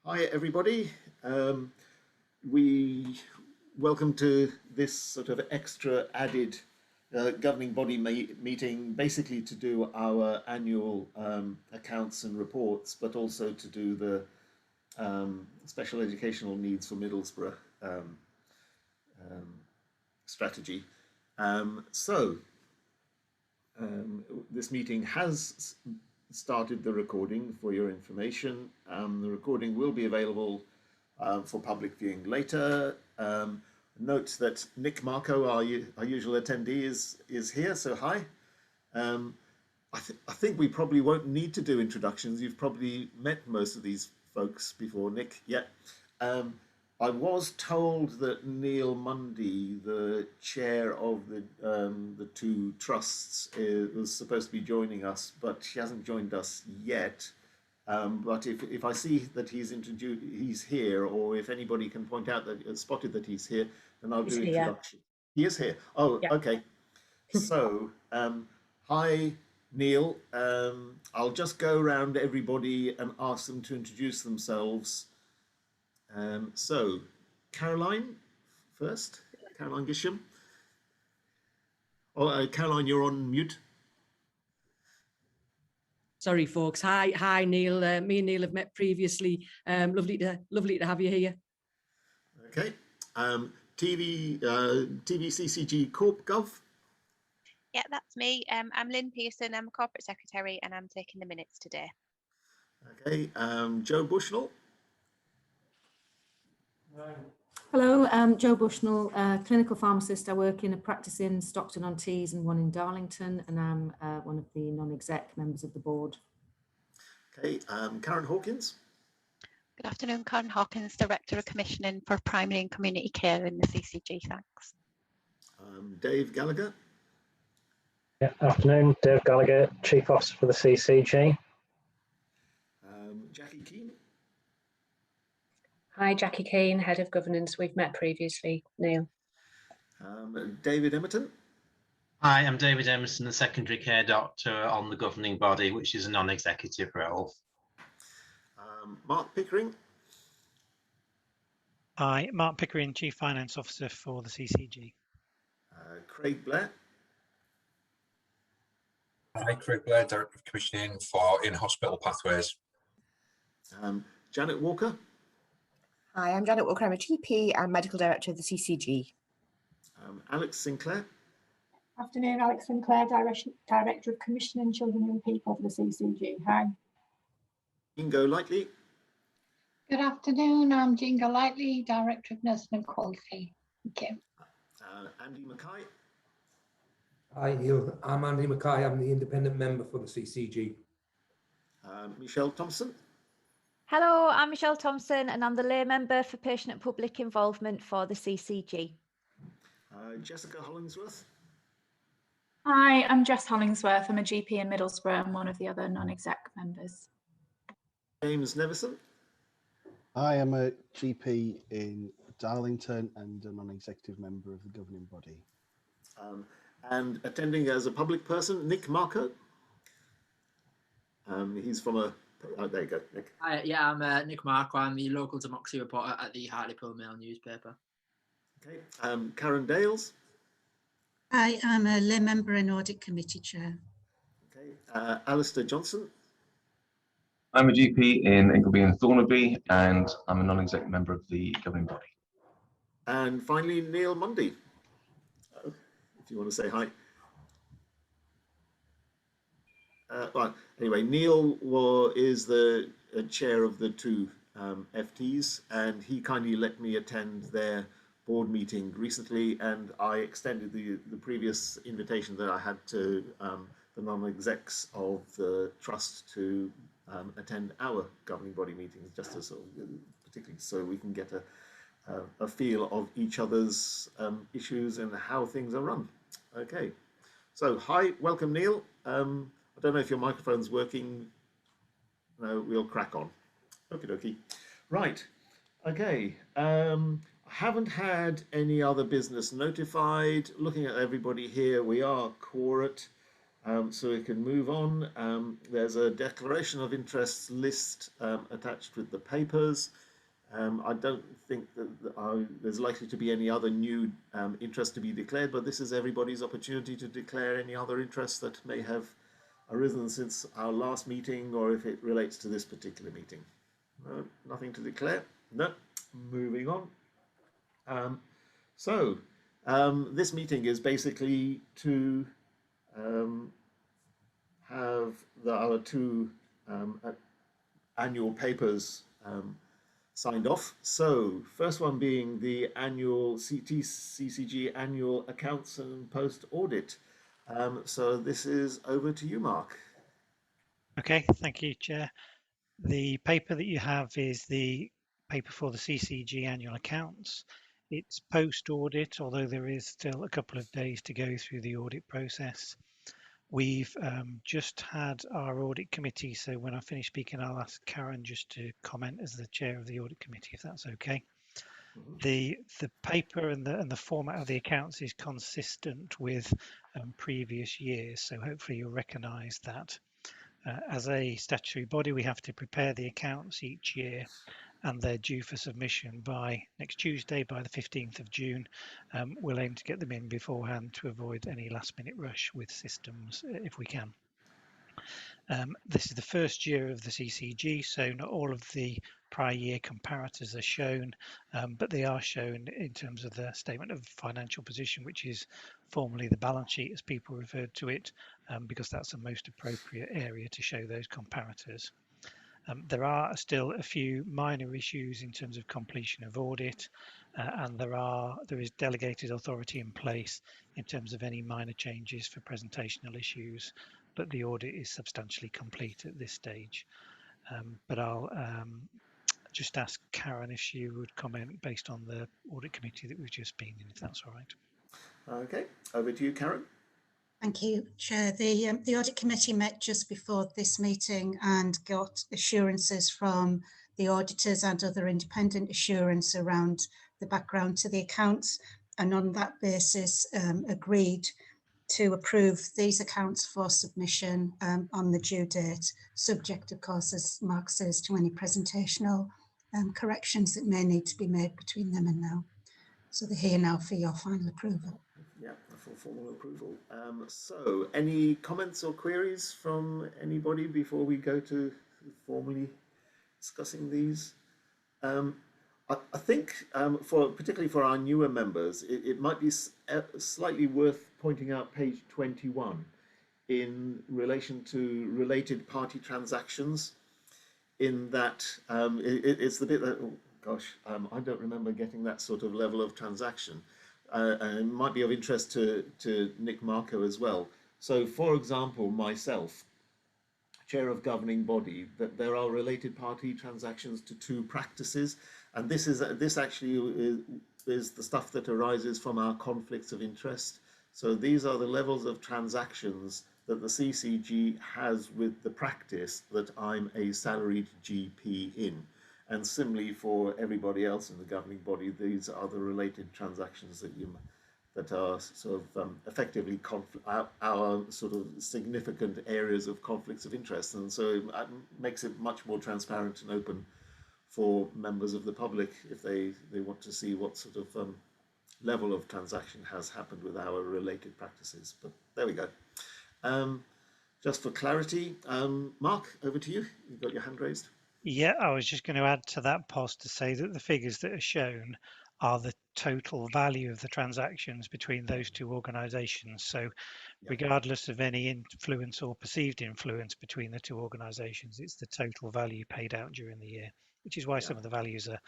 Hi, everybody. We welcome to this sort of extra added governing body meeting, basically to do our annual accounts and reports, but also to do the special educational needs for Middlesbrough um, strategy. So this meeting has started the recording for your information. The recording will be available for public viewing later. Note that Nick Marco, our usual attendee, is here, so hi. I think we probably won't need to do introductions. You've probably met most of these folks before, Nick. Yeah. I was told that Neil Mundy, the chair of the two trusts, was supposed to be joining us, but she hasn't joined us yet. But if I see that he's here, or if anybody can point out that spotted that he's here, then I'll do introduction. He is here. Oh, yeah. Okay. So, hi, Neil. I'll just go around everybody and ask them to introduce themselves. So, Caroline first. Caroline Gisham. Oh, Caroline, you're on mute. Sorry, folks. Hi, Neil. Me and Neil have met previously. Lovely to have you here. Okay. TV CCG Corp Gov. Yeah, that's me. I'm Lynn Pearson. I'm a corporate secretary, and I'm taking the minutes today. Okay. Joe Bushnell. Hello, I'm Jo Bushnell, clinical pharmacist. I work in a practice in Stockton-on-Tees and one in Darlington, and I'm one of the non-exec members of the board. Okay, Karen Hawkins. Good afternoon, Karen Hawkins, Director of Commissioning for Primary and Community Care in the CCG. Thanks. Dave Gallagher. Yeah, afternoon, Dave Gallagher, Chief Officer for the CCG. Jackie Keane. Hi, Jackie Keane, Head of Governance. We've met previously, Neil. David Emerton. Hi, I'm David Emerson, the Secondary Care Doctor on the governing body, which is a non-executive role. Mark Pickering. Hi, Mark Pickering, Chief Finance Officer for the CCG. Craig Blair. Hi, Craig Blair, Director of Commissioning for In-Hospital Pathways. Janet Walker. Hi, I'm Janet Walker. I'm a GP and Medical Director of the CCG. Alex Sinclair. Afternoon, Alex Sinclair, Director of Commissioning Children and People for the CCG. Hi. Ingo Lightly. Good afternoon, I'm Jingo Lightly, Director of Nursing and Quality. Thank you. Andy Mackay. Hi Neil, I'm Andy Mackay, I'm the independent member for the CCG. Michelle Thompson. Hello, I'm Michelle Thompson and I'm the lay member for patient and public involvement for the CCG. Jessica Hollingsworth. Hi, I'm Jess Hollingsworth. I'm a GP in Middlesbrough and one of the other non-exec members. James Nevison. I am a GP in Darlington and a non-executive member of the governing body. And attending as a public person, Nick Marco. He's from a... Oh, there you go, Nick. Hi, yeah, I'm Nick Marco. I'm the local democracy reporter at the Hartlepool Mail newspaper. Okay, Karen Dales. Hi, I'm a lay member and audit committee chair. Okay, Alistair Johnson. I'm a GP in Ingleby and Thornaby, and I'm a non-exec member of the governing body. And finally, Neil Mundy, if you want to say hi. Well, anyway, Neil is the chair of the two FTs, and he kindly let me attend their board meeting recently, and I extended the previous invitation that I had to the non-execs of the trust to attend our governing body meetings, just as particularly so we can get a feel of each other's issues and how things are run. Okay, so hi, welcome Neil. I don't know if your microphone's working. No, we'll crack on. Okie dokie. Right, okay. I haven't had any other business notified. Looking at everybody here, we are quorate. So we can move on. There's a declaration of interests list attached with the papers. I don't think that there's likely to be any other new interest to be declared, but this is everybody's opportunity to declare any other interests that may have arisen since our last meeting, or if it relates to this particular meeting. No, nothing to declare. No. Moving on. This meeting is basically to have our two annual papers signed off. So, first one being the annual CCG annual accounts and post audit. So this is over to you, Mark. Okay, thank you, Chair. The paper that you have is the paper for the CCG annual accounts. It's post-audit, although there is still a couple of days to go through the audit process. We've just had our audit committee, so when I finish speaking, I'll ask Karen just to comment as the chair of the audit committee, if that's okay. The paper and the format of the accounts is consistent with previous years, so hopefully you'll recognise that. As a statutory body, we have to prepare the accounts each year, and they're due for submission by next Tuesday, by the 15th of June. We'll aim to get them in beforehand to avoid any last-minute rush with systems if we can. This is the first year of the CCG, so not all of the prior year comparators are shown, but they are shown in terms of the statement of financial position, which is formerly the balance sheet, as people referred to it, because that's the most appropriate area to show those comparators. There are still a few minor issues in terms of completion of audit, and there is delegated authority in place in terms of any minor changes for presentational issues, but the audit is substantially complete at this stage. But I'll just ask Karen if she would comment based on the audit committee that we've just been in, if that's all right. Okay, over to you, Karen. Thank you, Chair. The audit committee met just before this meeting and got assurances from the auditors and other independent assurance around the background to the accounts, and on that basis agreed to approve these accounts for submission on the due date, subject, of course, as Mark says, to any presentational corrections that may need to be made between them and now. So they're here now for your final approval. Yeah, for formal approval. So, any comments or queries from anybody before we go to formally discussing these? I think, particularly for our newer members, it might be slightly worth pointing out page 21 in relation to related party transactions. In that, it's the bit that, oh gosh, I don't remember getting that sort of level of transaction. And it might be of interest to Nick Marco as well. So, for example, myself, chair of governing body, that there are related party transactions to two practices, and this actually is the stuff that arises from our conflicts of interest. So these are the levels of transactions that the CCG has with the practice that I'm a salaried GP in. And similarly for everybody else in the governing body, these are the related transactions that are sort of effectively our sort of significant areas of conflicts of interest. And so it makes it much more transparent and open for members of the public if they want to see what sort of level of transaction has happened with our related practices. But there we go. Just for clarity, Mark, over to you. You've got your hand raised. Yeah, I was just going to add to that post to say that the figures that are shown are the total value of the transactions between those two organisations. So regardless of any influence or perceived influence between the two organisations, it's the total value paid out during the year, which is why some of the values are,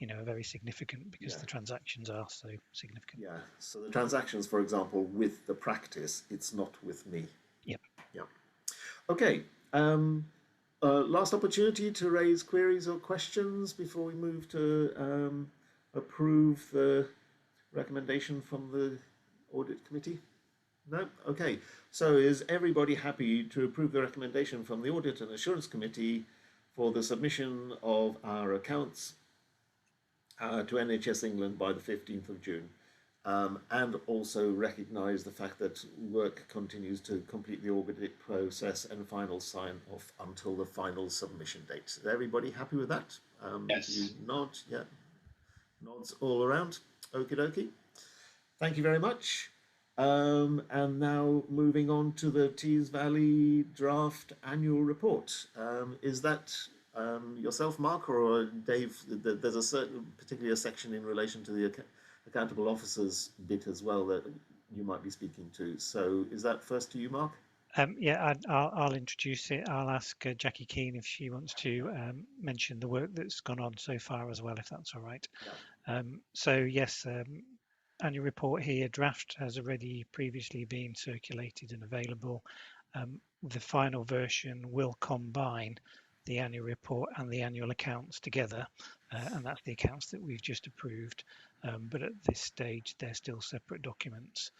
are very significant because the transactions are so significant. Yeah, so the transactions, for example, with the practice, it's not with me. Yep. Yeah. Okay. Last opportunity to raise queries or questions before we move to approve the recommendation from the audit committee? No? Okay. So is everybody happy to approve the recommendation from the audit and assurance committee for the submission of our accounts to NHS England by the 15th of June? and also recognise the fact that work continues to complete the audit process and final sign-off until the final submission date. Is everybody happy with that? Yes. You nod, yeah. Nods all around. Okie dokie. Thank you very much. And now moving on to the Tees Valley draft annual report. Is that yourself, Mark, or Dave? There's a certain, particularly a section in relation to the accountable officers bit as well that you might be speaking to. So is that first to you, Mark? Yeah, I'll introduce it. I'll ask Jackie Keane if she wants to mention the work that's gone on so far as well, if that's all right. Yeah. So yes, annual report here, draft has already previously been circulated and available. The final version will combine the annual report and the annual accounts together, and that's the accounts that we've just approved. But at this stage, they're still separate documents.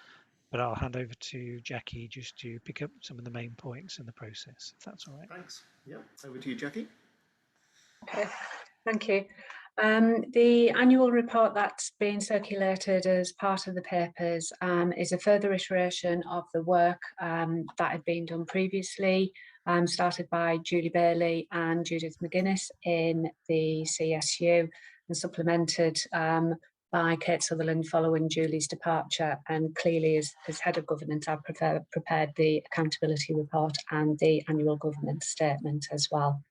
But I'll hand over to Jackie just to pick up some of the main points in the process, if that's all right. Thanks. Yeah, over to you, Jackie. Okay, thank you. The annual report that's been circulated as part of the papers is a further iteration of the work that had been done previously, started by Julie Bailey and Judith McGuinness in the CSU and supplemented by Kate Sutherland following Julie's departure, and clearly as head of governance I've prepared the accountability report and the annual governance statement as well.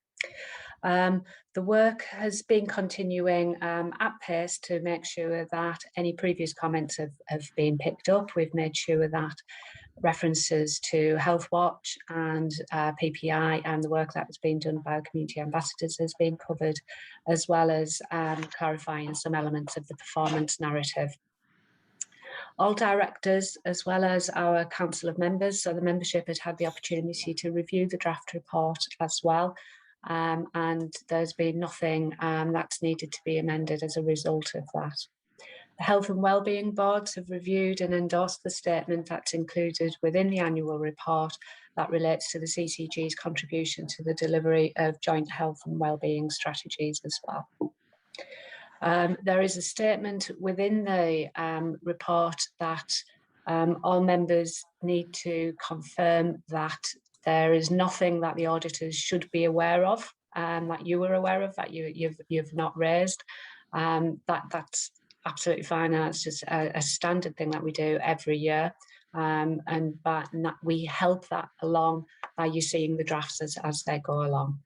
The work has been continuing at pace to make sure that any previous comments have been picked up. We've made sure that references to Health Watch and PPI and the work that has been done by community ambassadors has been covered, as well as clarifying some elements of the performance narrative. All directors, as well as our council of members, so the membership had the opportunity to review the draft report as well. And there's been nothing that's needed to be amended as a result of that. The Health and Wellbeing Boards have reviewed and endorsed the statement that's included within the annual report that relates to the CCG's contribution to the delivery of joint health and wellbeing strategies as well. There is a statement within the report that all members need to confirm that there is nothing that the auditors should be aware of, that you were aware of, that you've not raised. That's absolutely fine. That's just a standard thing that we do every year. But we help that along by you seeing the drafts as they go along.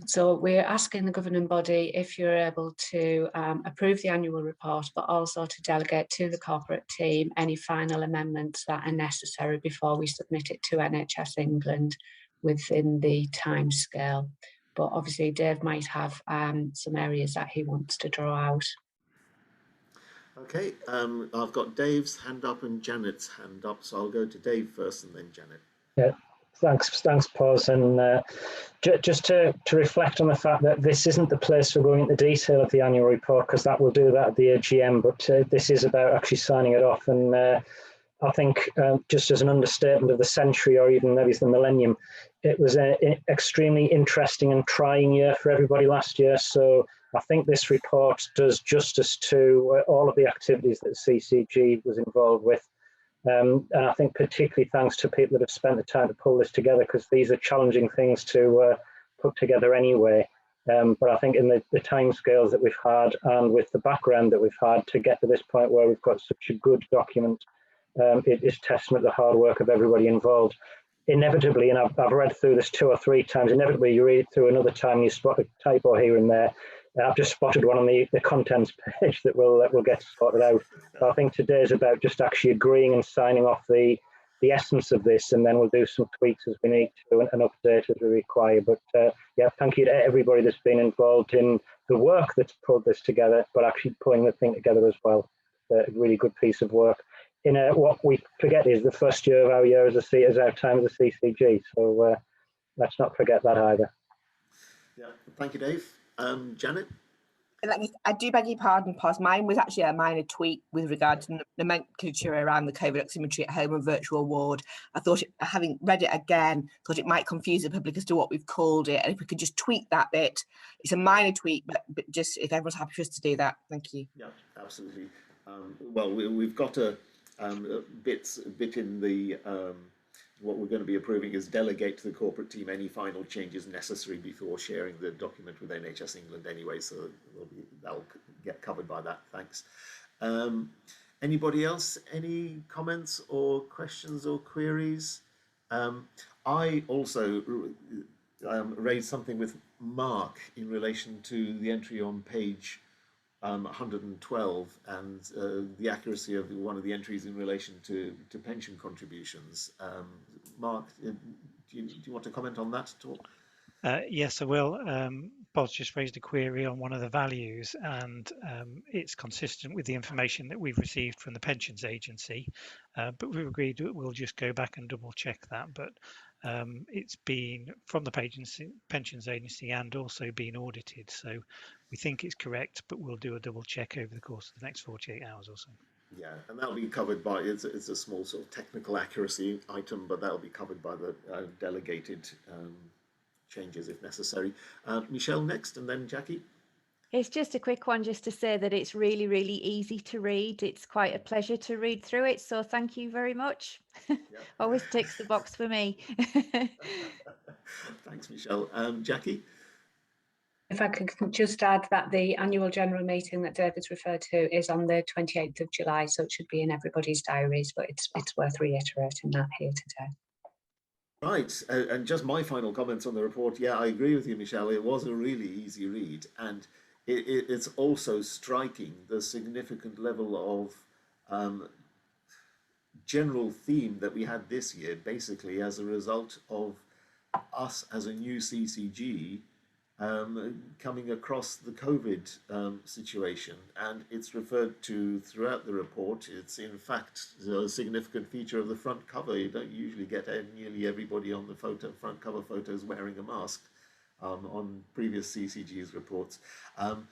So we're asking the governing body if you're able to approve the annual report, but also to delegate to the corporate team any final amendments that are necessary before we submit it to NHS England within the time scale. But obviously Dave might have some areas that he wants to draw out. Okay, I've got Dave's hand up and Janet's hand up, so I'll go to Dave first and then Janet. Yeah, thanks, Paz. And just to reflect on the fact that this isn't the place for going into detail of the annual report, because that will do that at the AGM, but this is about actually signing it off. And I think just as an understatement of the century, or even maybe the millennium, it was an extremely interesting and trying year for everybody last year. So I think this report does justice to all of the activities that CCG was involved with. And I think particularly thanks to people that have spent the time to pull this together, because these are challenging things to put together anyway. But I think in the timescales that we've had and with the background that we've had to get to this point where we've got such a good document, it is testament to the hard work of everybody involved. Inevitably, and I've read through this 2 or 3 times, inevitably you read through another time and you spot a typo here and there. I've just spotted one on the contents page that we'll get sorted out. So I think today is about just actually agreeing and signing off the essence of this, and then we'll do some tweaks as we need to and update as we require. But yeah, thank you to everybody that's been involved in the work that's pulled this together, but actually pulling the thing together as well. A really good piece of work. In what we forget is the first year of our year as our time as a CCG. So let's not forget that either. Yeah, thank you, Dave. Janet? I do beg your pardon, Paz. Mine was actually a minor tweak with regard to nomenclature around the COVID oximetry at home and virtual ward. I thought, having read it again, thought it might confuse the public as to what we've called it. And if we could just tweak that bit, it's a minor tweak, but just if everyone's happy for us to do that, thank you. Yeah, absolutely. Well, we've got a bit in the what we're going to be approving is delegate to the corporate team any final changes necessary before sharing the document with NHS England anyway, so that'll get covered by that. Thanks. Anybody else? Any comments or questions or queries? I also raised something with Mark in relation to the entry on page 112 and the accuracy of one of the entries in relation to pension contributions. Mark, do you want to comment on that at all? Yes, I will. Bob's just raised a query on one of the values, and it's consistent with the information that we've received from the Pensions Agency, but we've agreed that we'll just go back and double check that. But it's been from the Pensions Agency and also been audited, so we think it's correct, but we'll do a double check over the course of the next 48 hours or so. Yeah, and that'll be covered by, it's a small sort of technical accuracy item, but that'll be covered by the delegated changes if necessary. Michelle next, and then Jackie. It's just a quick one just to say that it's really, really easy to read. It's quite a pleasure to read through it. So thank you very much. Yep. Always ticks the box for me. Thanks, Michelle. Jackie? If I could just add that the annual general meeting that David's referred to is on the 28th of July, so it should be in everybody's diaries, but it's worth reiterating that here today. Right, and just my final comments on the report. Yeah, I agree with you, Michelle. It was a really easy read, and it's also striking the significant level of general theme that we had this year, basically as a result of us as a new CCG coming across the COVID situation, and it's referred to throughout the report. It's in fact a significant feature of the front cover. You don't usually get nearly everybody on the front cover photos wearing a mask on previous CCG's reports. And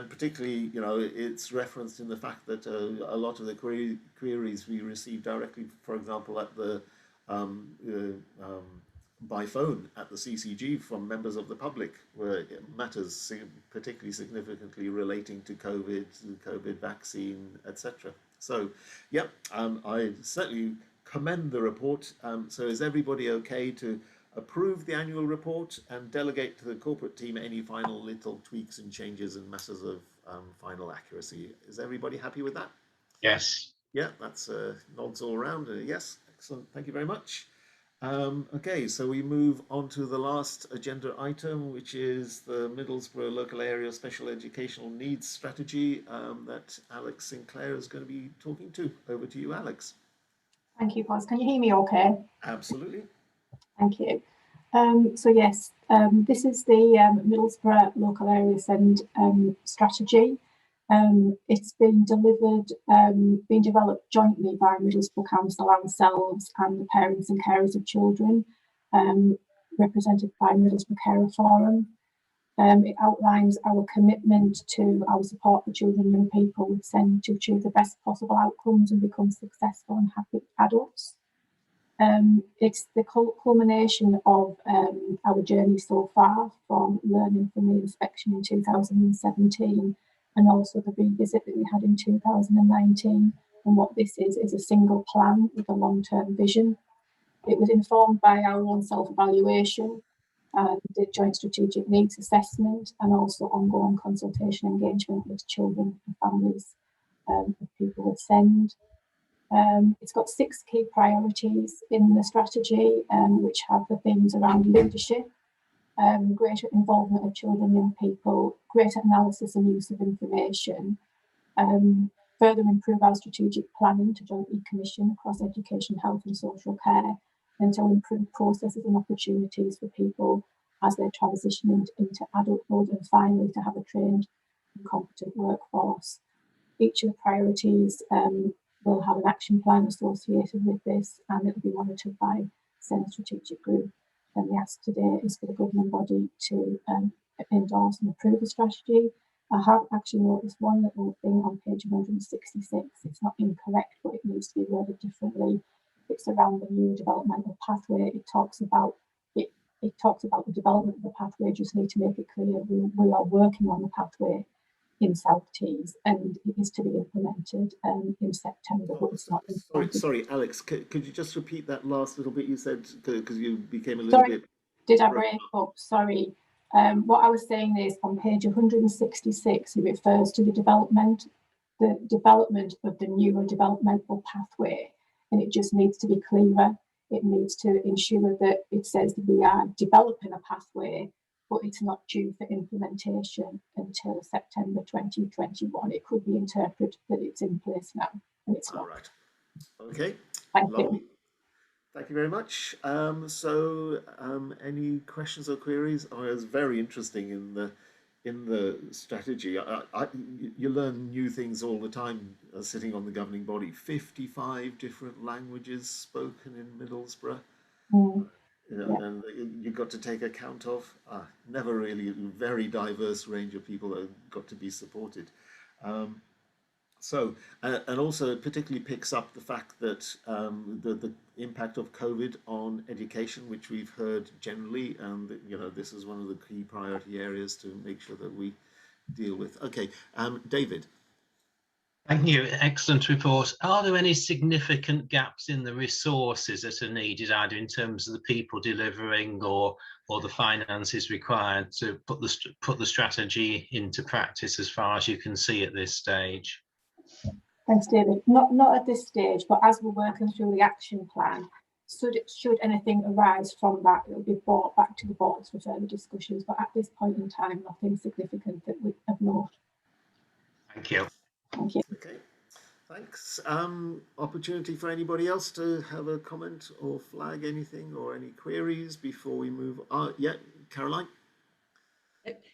particularly, you know, it's referenced in the fact that a lot of the queries we received directly, for example, at the by phone at the CCG from members of the public were matters particularly significantly relating to COVID, the COVID vaccine, etc. So, yep, I certainly commend the report. So is everybody okay to approve the annual report and delegate to the corporate team any final little tweaks and changes and matters of final accuracy? Is everybody happy with that? Yes. Yeah, that's nods all around. Yes, excellent. Thank you very much. Okay, so we move on to the last agenda item, which is the Middlesbrough Local Area Special Educational Needs Strategy that Alex Sinclair is going to be talking to. Over to you, Alex. Thank you, Paz. Can you hear me okay? Absolutely. Thank you. So yes, this is the Middlesbrough Local Area SEND strategy. It's been developed jointly by Middlesbrough Council ourselves and the parents and carers of children, represented by Middlesbrough Carer Forum. It outlines our commitment to our support for children and young people with SEND to achieve the best possible outcomes and become successful and happy adults. It's the culmination of our journey so far, from learning from the inspection in 2017 and also the revisit that we had in 2019. And what this is a single plan with a long-term vision. It was informed by our own self-evaluation, the joint strategic needs assessment, and also ongoing consultation engagement with children and families of people with SEND. It's got 6 key priorities in the strategy, which have the themes around leadership, greater involvement of children and young people, greater analysis and use of information, further improve our strategic planning to jointly commission across education, health and social care, and to improve processes and opportunities for people as they transition into adulthood, and finally to have a trained and competent workforce. Each of the priorities will have an action plan associated with this, and it will be monitored by SEND Strategic Group. And the ask today is for the governing body to endorse and approve the strategy. I have actually noticed one little thing on page 166. It's not incorrect, but it needs to be worded differently. It's around the new developmental pathway. It talks about the development of the pathway. Just need to make it clear we are working on the pathway. in South Tees, and it is to be implemented in September, but it's not implemented. Sorry, Alex, could you just repeat that last little bit you said, because you became a little Sorry, bit... did I break up? Sorry. What I was saying is on page 166, it refers to the development of the newer developmental pathway, and it just needs to be clearer. It needs to ensure that it says that we are developing a pathway, but it's not due for implementation until September 2021. It could be interpreted that it's in place now, and it's not. All right. Okay. Thank Lovely. you. Thank you very much. Any questions or queries? Oh, it was very interesting in the strategy. You learn new things all the time sitting on the governing body. 55 different languages spoken in Middlesbrough. And you got to take account of. Never really a very diverse range of people that got to be supported. And also it particularly picks up the fact that the impact of COVID on education, which we've heard generally, and this is one of the key priority areas to make sure that we deal with. Okay, David. Thank you. Excellent report. Are there any significant gaps in the resources that are needed, either in terms of the people delivering or the finances required to put the strategy into practice, as far as you can see at this stage? Thanks, David. Not at this stage, but as we're working through the action plan, should anything arise from that, it will be brought back to the boards for further discussions. But at this point in time, nothing significant that we have noted. Thank you. Thank you. Okay, thanks. Opportunity for anybody else to have a comment or flag anything or any queries before we move on. Yeah, Caroline.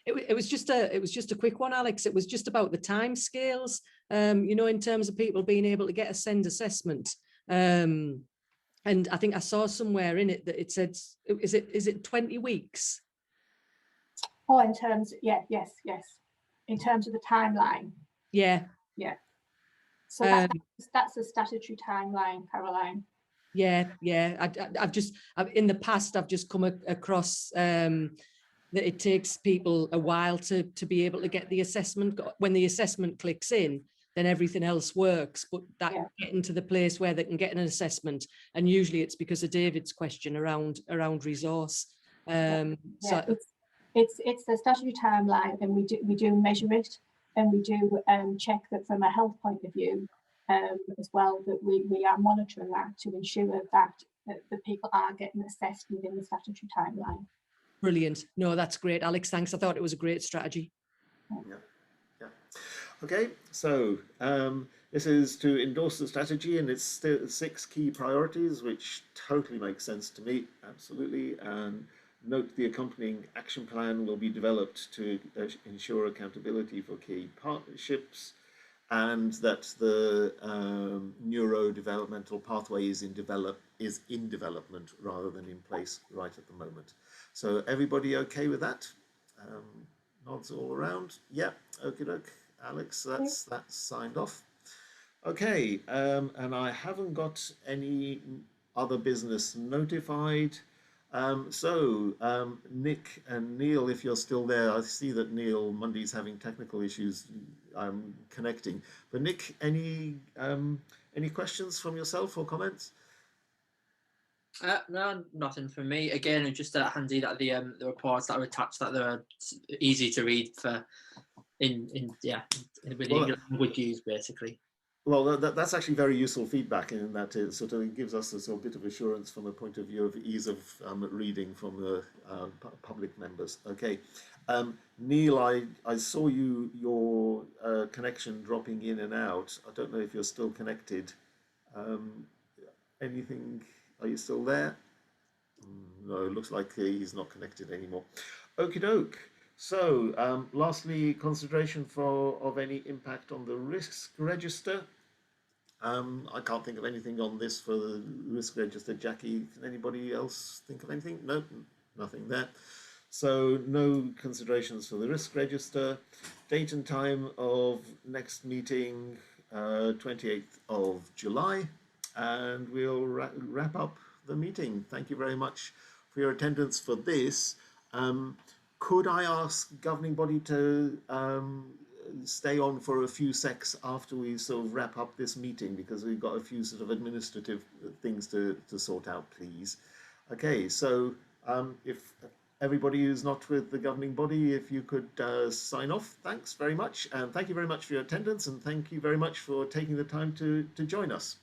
It was just a quick one, Alex. It was just about the timescales. In terms of people being able to get a SEND assessment. And I think I saw somewhere in it that it said, is it 20 weeks? Oh, in terms, yes. In terms of the timeline. Yeah. So that's a statutory timeline, Caroline. Yeah. I've in the past, I've just come across that it takes people a while to be able to get the assessment. When the assessment clicks in, then everything else works. But getting to the place where they can get an assessment, and usually it's because of David's question around resource. So it's the statutory timeline, and we do measure it, and we do check that from a health point of view as well, that we are monitoring that to ensure that the people are getting assessed within the statutory timeline. Brilliant. No, that's great, Alex. Thanks. I thought it was a great strategy. Yeah. Okay, so this is to endorse the strategy and its 6 key priorities, which totally makes sense to me. Absolutely. And note the accompanying action plan will be developed to ensure accountability for key partnerships, and that the neurodevelopmental pathway is in development rather than in place right at the moment. So everybody okay with that? Nods all around. Yeah, okie doke. Alex, that's signed off. Okay, and I haven't got any other business notified. Nick and Neil, if you're still there, I see that Neil Mundy's having technical issues connecting. But Nick, any questions from yourself or comments? No, nothing from me. Again, it's just handy that the reports that are attached, that they're easy to read with the language used, basically. Well, that's actually very useful feedback, in that it sort of gives us a sort of bit of assurance from the point of view of ease of reading from the public members. Okay, Neil, I saw your connection dropping in and out. I don't know if you're still connected. Anything? Are you still there? No, it looks like he's not connected anymore. Okie doke. So, lastly, consideration of any impact on the risk register. I can't think of anything on this for the risk register. Jackie, can anybody else think of anything? No, nothing there. So no considerations for the risk register. Date and time of next meeting, 28th of July. And we'll wrap up the meeting. Thank you very much for your attendance for this. Could I ask governing body to stay on for a few secs after we sort of wrap up this meeting, because we've got a few sort of administrative things to sort out, please. Okay, so if everybody who's not with the governing body, if you could sign off, thanks very much. And thank you very much for your attendance, and thank you very much for taking the time to join us.